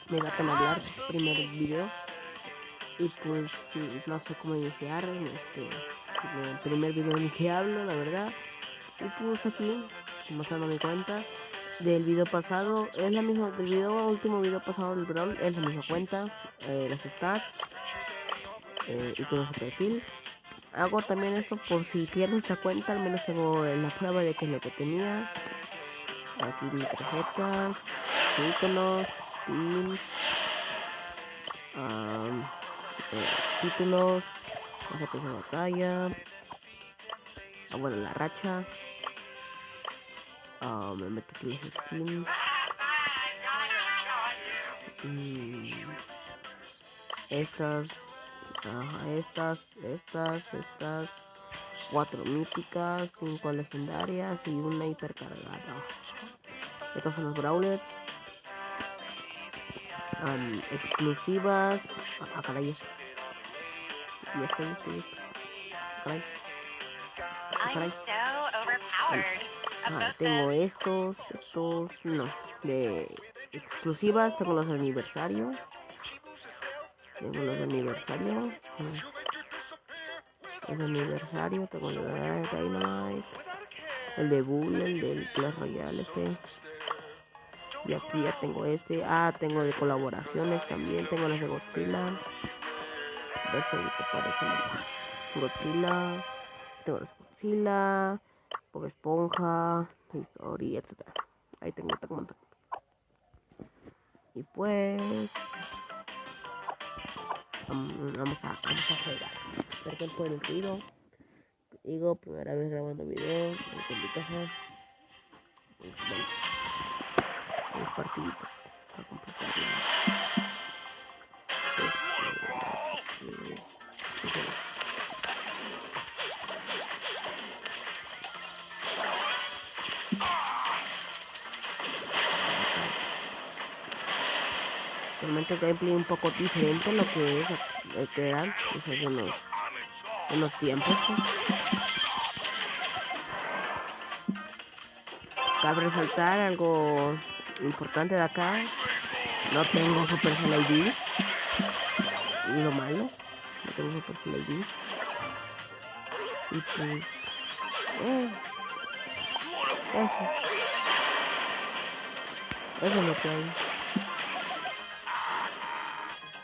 Me da pena hablar, primer video. Y pues no sé cómo iniciar. El primer video en que hablo, la verdad. Y pues aquí, mostrando mi cuenta. Del video pasado, es la misma, del último video pasado del Brawl, es la misma cuenta. Las stats. Y todo su perfil. Hago también esto por si pierdo esta cuenta, al menos tengo la prueba de que es lo que tenía. Aquí mi tarjeta, iconos, pins, títulos, tarjetas de batalla, bueno, la racha, me meto aquí los skins, estas, 4 míticas, 5 legendarias y una hipercargada. Estos son los brawlers. Exclusivas. Caray. Ya estoy. Caray. Tengo estos, no. De exclusivas, tengo los de aniversario. Tengo los de aniversario, tengo el de Dynamite, el de Bull, el del Clash Royale y aquí ya tengo tengo de colaboraciones también, tengo las de Godzilla, a ver si ahorita parece Godzilla, tengo las de Godzilla, Bob Esponja, Toy Story, etc. Ahí tengo un montón. Y pues vamos a jugar. Perdón por el ruido. Digo, primera vez grabando video en mi casa. Pues bueno, dos partiditas para completar realmente el gameplay un poco diferente a lo que es el que eran hace unos tiempos. Cabe resaltar algo importante de acá. No tengo Supercell ID. Y lo malo, no tengo Supercell ID. Y pues eso es lo que hay.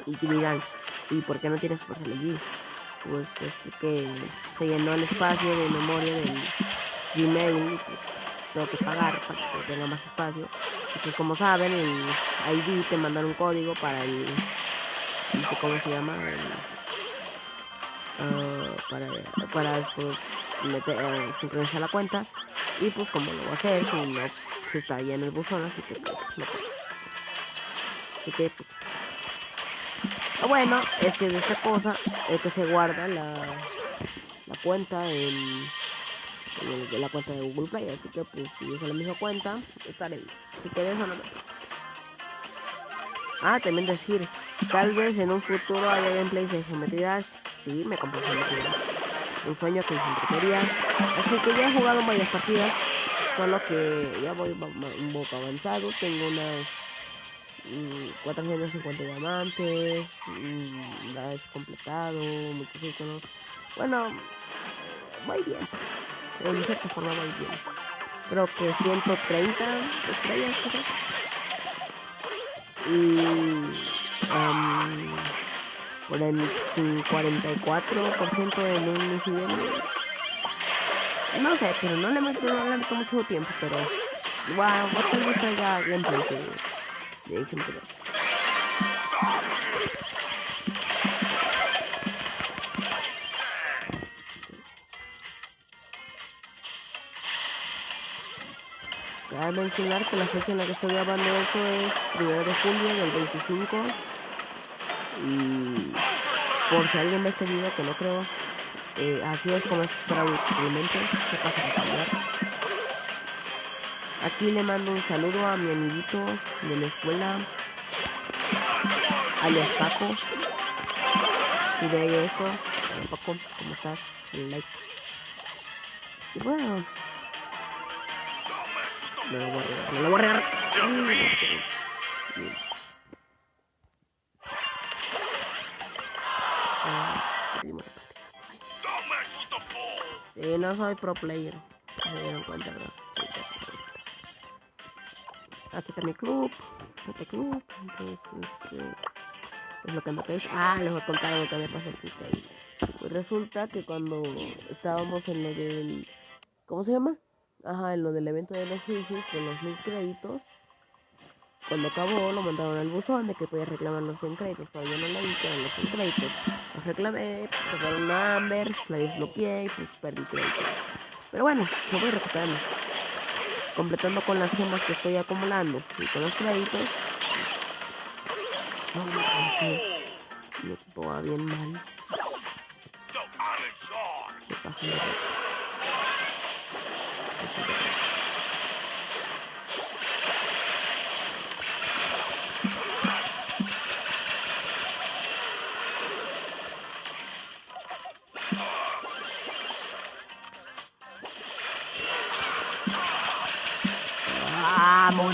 Y dirán, ¿y por qué no tienes Supercell ID? Pues es que se llenó el espacio de memoria del Gmail, pues tengo que pagar para que tenga más espacio. Y pues como saben, el ID te mandan un código para ¿cómo se llama? Para después sincronizar la cuenta. Y pues como lo voy a hacer si no se está ahí en el buzón, así que pues no puedo. Así que pues lo bueno es que de esta cosa es que se guarda la cuenta en la cuenta de Google Play, así que pues si uso la misma cuenta estaré bien. Así que de eso no me también decir, tal vez en un futuro haya gameplays de geometría. Sí, me compré geometría, un sueño que siempre quería, así que ya he jugado en varias partidas, solo que ya voy un poco avanzado, tengo unas 450 diamantes, la he completado, muchos iconos. Bueno, voy bien, de cierta forma voy bien, creo que 130 estrellas, creo. Y por el 44% en un incidente. No sé, pero no le meto mucho tiempo, pero igual tal vez traiga gameplay de ejemplo. Cabe mencionar que la fecha en la que estoy grabando eso es 1 de julio del 25. Y por si alguien ve este video, que no creo, así es como es probablemente se pasa a cambiar. Aquí le mando un saludo a mi amiguito de la escuela, alias Paco. Si ve esto, Paco, ¿cómo estás? Dale like. Y bueno, me lo voy a regar. No soy pro player. Se dieron cuenta, ¿verdad? Aquí está mi club. Este club. Entonces, es lo que ando que es. Les voy a contar lo que me pasó aquí. Pues resulta que cuando estábamos en lo del... ¿Cómo se llama? En lo del evento de los suicidios con los 1000 créditos. Cuando acabó, lo mandaron al buzón de que podía reclamar los 100 créditos. Pero yo no le di que eran los 100 créditos. Los reclamé, sacaron una Amber, la desbloqueé y pues perdí créditos. Pero bueno, lo voy recuperando. Completando con las gemas que estoy acumulando y con los créditos. No manches, mi equipo va bien mal. ¿Qué pasa?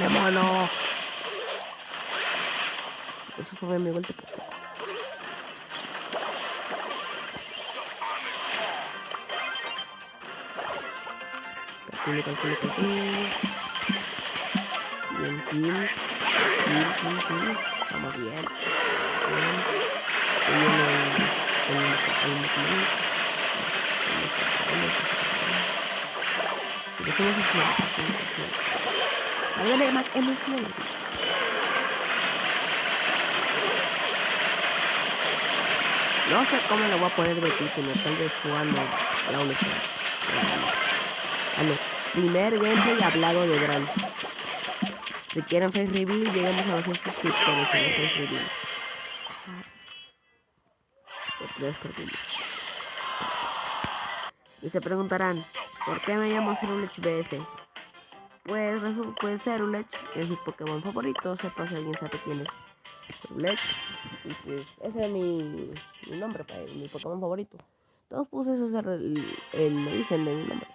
¡Mono! Eso fue mi golpe. Calculo. Bien, kill. Vamos bien. Agregue más emoción. No sé cómo lo voy a poner de título, tal vez jugando la universidad. Primer gameplay hablado de Gran. Si quieren face reveal, llegamos a los 100 suscriptores en el face reveal. Y se preguntarán, ¿por qué me llamo Cerulech BS? Pues Cerulech es mi Pokémon favorito, sepa si alguien sabe quién es Cerulech. Y pues ese es mi nombre, mi Pokémon favorito. Todos puse eso el origen de mi nombre.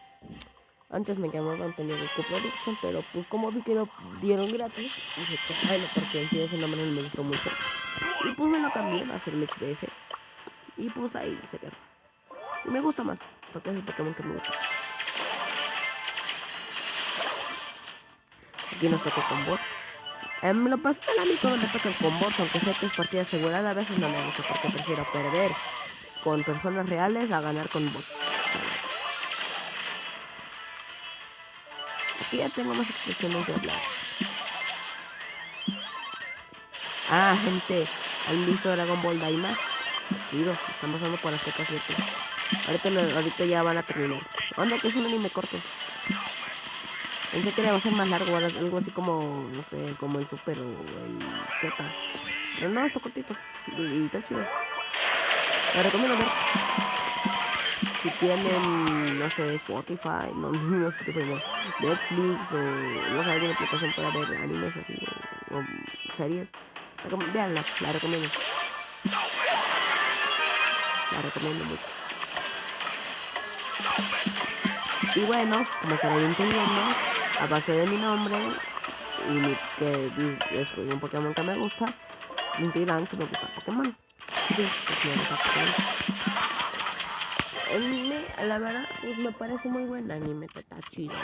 Antes me llamaban Antonio Goku Production, pero pues como vi que lo dieron gratis, dije pues bueno, porque si ese nombre no me gustó mucho. Y pues me lo cambié a Cerulech BS. Y pues ahí se quedó. Y me gusta más, porque es el Pokémon que me gusta. Aquí nos toca con bots. Lo personal a mí cuando me toca con bots, aunque sé que es partida asegurada, a veces no me gusta porque prefiero perder con personas reales a ganar con bots. Aquí ya tengo más expresiones de hablar. Gente, ¿han visto Dragon Ball Daima? Digo, están pasando por Azteca 7. Ahorita ya van a terminar. ¿Dónde? Que es un anime corto. Pensé que iba a ser más largo, algo así como, no sé, como el Super o el Z. Pero no, está cortito. Y está chido. Lo recomiendo ver. Si tienen, no sé, Spotify, no Spotify, no, Netflix o no sé, alguna aplicación para ver animes así o series, veanla, la recomiendo. La recomiendo mucho. Y bueno, como estaréis entendiendo, a base de mi nombre y que escogí un Pokémon que me gusta, dirán que me gusta Pokémon. Sí, pues me gusta Pokémon. La verdad, pues me parece muy buen anime, que está chido.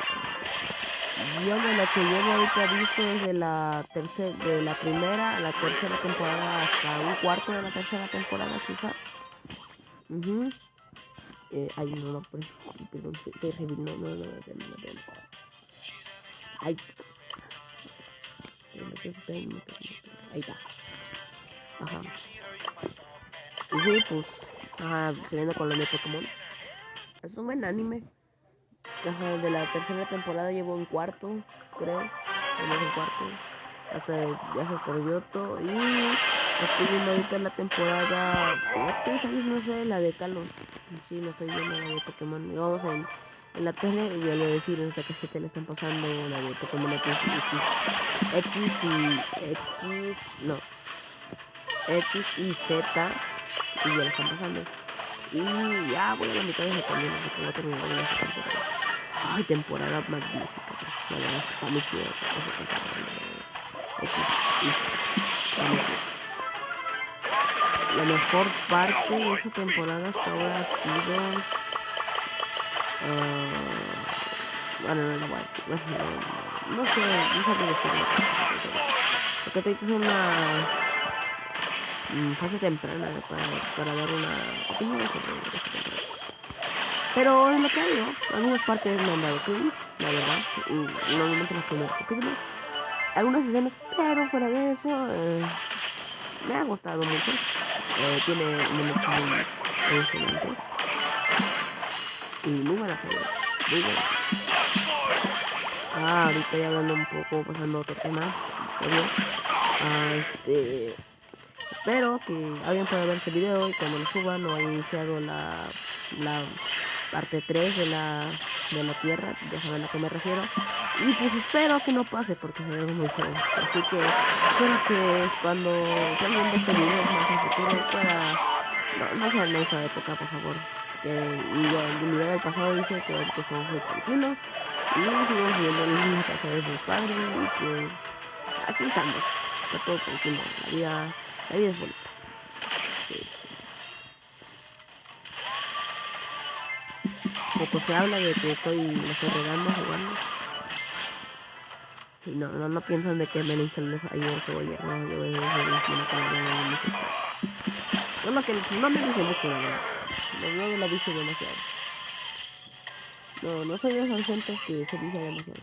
Yo de lo que llevo ahorita visto desde de la primera a la tercera temporada hasta un cuarto de la tercera temporada quizás. Ay, no, pues, perdón, no. Ay. Ahí está. Ajá. Y sí, pues, siguiendo con lo de Pokémon. Es un buen anime. De la tercera temporada llevo un cuarto, creo. Un cuarto. Hasta viajes por Yoto. Y estoy viendo ahorita la temporada 7, ¿sabes? No sé, la de Kalos. Sí, lo estoy viendo, la de Pokémon. Y vamos en la tele y voy a decir hasta que se te le están pasando la de Pokémon X y Z. Y ya la están pasando. Y ya voy a la mitad de ese camino, así que voy a terminar de esa temporada. Ay, temporada magnífica. La verdad, está muy chida esa temporada. Y la mejor parte de esa temporada hasta ahora ha sido... bueno, no voy a decir. No sé, no sabría decirlo. Porque te es una fase temprana para dar una opinión sobre esta temporada. Pero en lo que hay, ¿no? Algunas partes me han dado cringe, la verdad. Normalmente los primeros capítulos. Algunas escenas, pero fuera de eso, me ha gustado mucho. Tiene momentos muy emocionantes. Y muy buena serie. Muy buena. Ahorita ya hablando un poco, pasando a otro tema. Serio. Espero que alguien pueda ver este video y cuando lo suba no haya iniciado la parte 3 de la Tierra, ya saben a qué me refiero. Y pues espero que no pase porque se ve muy feo. Así que espero que cuando salgan de este video más a futuro pueda... No sea en esa época, por favor. Que mi video del pasado dice que ahorita estamos muy tranquilos y seguimos viviendo en la casa de sus padres y pues aquí estamos. Está todo tranquilo. La vida es bonita. Sí. Poco se habla de que me estoy regando jugando. Y no piensan de que me lo instalé ayer o ayer. No, yo voy a decir una palabra de música. Solo que no me dice mucho, la verdad. No la dice demasiado. No soy de esas gentes que se dice demasiado.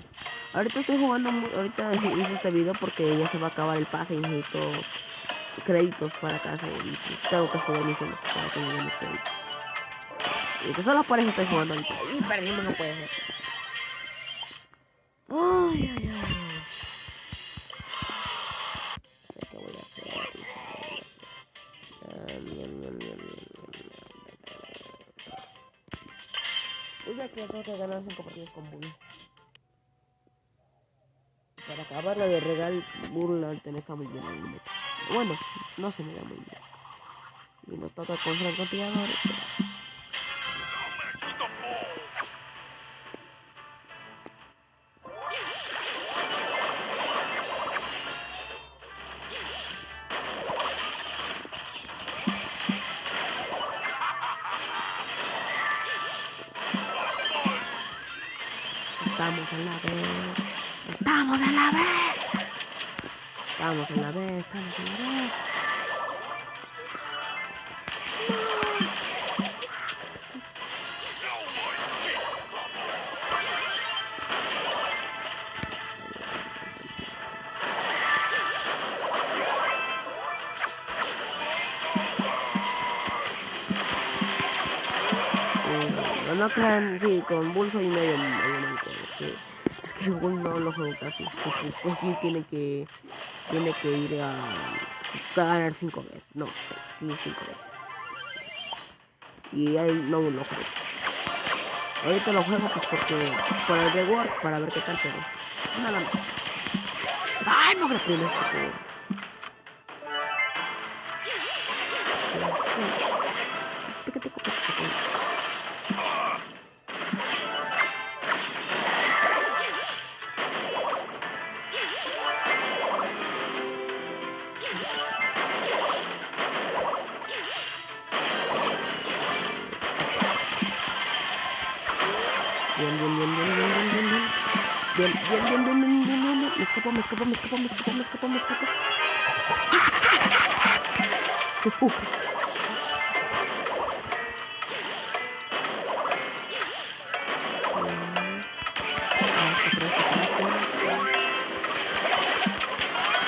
Ahorita estoy jugando, ahorita hice este video porque ya se va a acabar el pase y necesito créditos para casa y pues tengo que jugar misiones para que me den los créditos. Y que solo por eso estoy jugando ahorita. Y perdimos, no puede ser. Ay. Sé qué voy a hacer. Pues ya que tengo que ganar 5 partidos con Bull. Para acabar la de Regal, Bull está muy bien en el momento. Bueno, no se me da muy bien. Y nos toca con francotiradores. Estamos en la B. Estamos en la B. Estamos en la B. Estamos en la B. No crean, sí, con Bull soy medio manco. Es que el Bull no lo juego casi. Pues sí, tiene que ir a ganar 5 veces. No, sí, 5 veces. Y ahí no lo juego. Ahorita lo juego pues porque por el reward, para ver qué tal, pero nada más. ¡Ay, no grapé este juego! Pícate, Bien. Me escapo.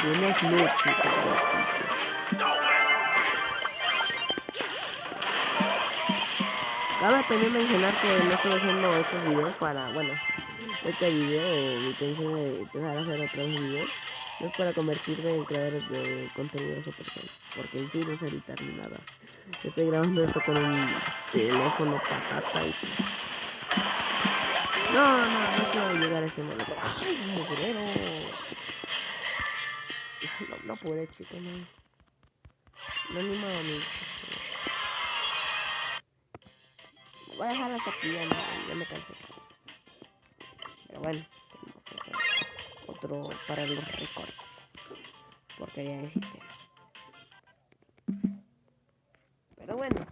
Buenas noches, cabe también mencionar que no estoy haciendo estos videos para, bueno, este video, mi intención de empezar a hacer otros videos, no es para convertirme en creador de contenido super fan, porque en sí no sé editar ni nada. Estoy grabando esto con un teléfono patata y... No quiero llegar a ese momento. ¡Ay, mugrero! No pude, chicos, no. No animo a mí. Voy a dejar hasta aquí, ya me cansé. Pero bueno, otro para los recortes. porquería de sistema. Pero bueno.